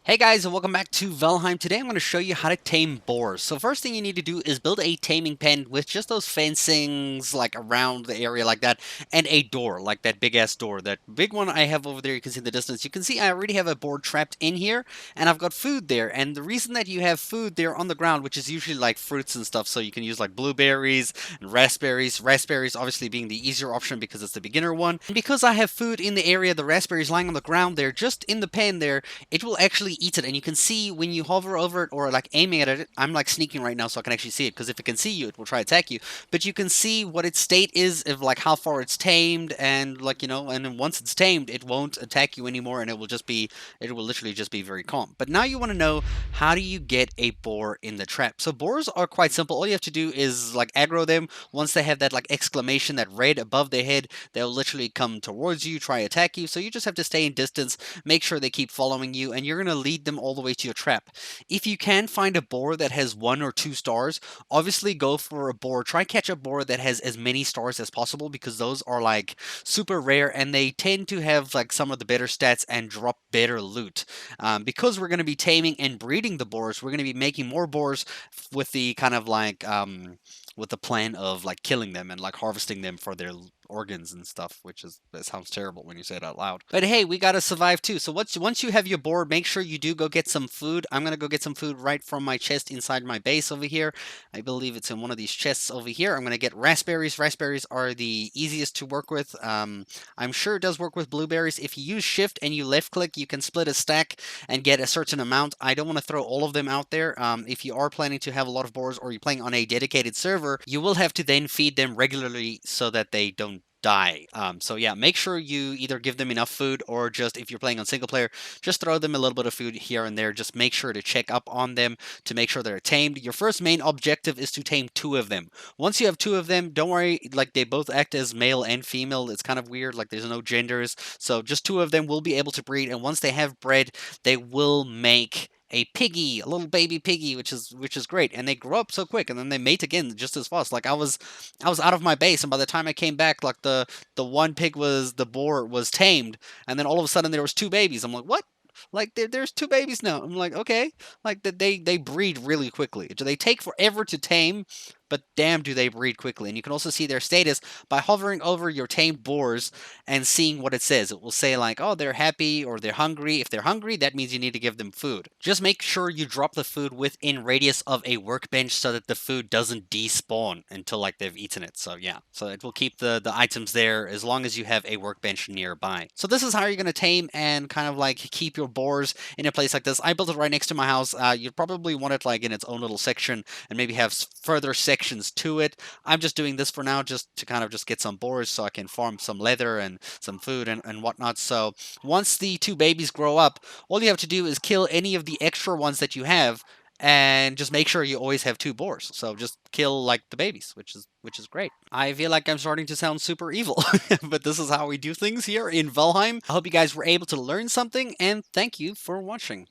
Hey guys, and welcome back to Valheim. Today I'm going to show you how to tame boars. So first thing you need to do is build a taming pen with just those fencings like around the area like that, and a door, like that big ass door. That big one I have over there, you can see in the distance. You can see I already have a boar trapped in here, and I've got food there. And the reason that you have food there on the ground, which is usually like fruits and stuff, so you can use like blueberries and raspberries. Raspberries obviously being the easier option because it's the beginner one. And because I have food in the area, the raspberries lying on the ground there, just in the pen there, it will actually eat it. And you can see when you hover over it or like aiming at it, I'm like sneaking right now so I can actually see it, because if it can see you, it will try to attack you. But you can see what its state is, of like how far it's tamed, and like, and then once it's tamed, it won't attack you anymore, and it will literally just be very calm. But now you want to know, how do you get a boar in the trap? So boars are quite simple. All you have to do is like aggro them. Once they have that like exclamation, that red above their head, they'll literally come towards you, try to attack you. So you just have to stay in distance, make sure they keep following you, and you're going to lead them all the way to your trap. If you can find a boar that has 1 or 2 stars, obviously go for a boar. Try catch a boar that has as many stars as possible, because those are like super rare, and they tend to have like some of the better stats and drop better loot. Because we're going to be taming and breeding the boars, we're going to be making more boars with the kind of like with the plan of like killing them and like harvesting them for their organs and stuff, which is, that sounds terrible when you say it out loud. But hey, we gotta survive too. So once you have your board, make sure you do go get some food. I'm gonna go get some food right from my chest inside my base over here. I believe it's in one of these chests over here. I'm gonna get raspberries. Raspberries are the easiest to work with. I'm sure it does work with blueberries. If you use shift and you left click, you can split a stack and get a certain amount. I don't want to throw all of them out there. If you are planning to have a lot of boars, or you're playing on a dedicated server, you will have to then feed them regularly so that they don't die. So yeah, make sure you either give them enough food, or just, if you're playing on single player, just throw them a little bit of food here and there. Just make sure to check up on them to make sure they're tamed. Your first main objective is to tame 2 of them. Once you have 2 of them, don't worry, like they both act as male and female. It's kind of weird, like there's no genders. So just 2 of them will be able to breed, and once they have bred, they will make a piggy, a little baby piggy, which is great. And they grow up so quick, and then they mate again just as fast. Like I was out of my base, and by the time I came back, like the one pig was the boar was tamed, and then all of a sudden there was 2 babies. I'm like, what? Like there's 2 babies now. I'm like, okay, like they breed really quickly. They take forever to tame, but damn, do they breed quickly. And you can also see their status by hovering over your tamed boars and seeing what it says. It will say like, oh, they're happy or they're hungry. If they're hungry, that means you need to give them food. Just make sure you drop the food within radius of a workbench so that the food doesn't despawn until like they've eaten it. So yeah, so it will keep the items there as long as you have a workbench nearby. So this is how you're going to tame and kind of like keep your boars in a place like this. I built it right next to my house. You'd probably want it like in its own little section, and maybe have further sections to it. I'm just doing this for now just to kind of just get some boars so I can farm some leather and some food and whatnot. So once the 2 babies grow up, all you have to do is kill any of the extra ones that you have, and just make sure you always have 2 boars. So just kill like the babies, which is great. I feel like I'm starting to sound super evil, but this is how we do things here in Valheim. I hope you guys were able to learn something, and thank you for watching.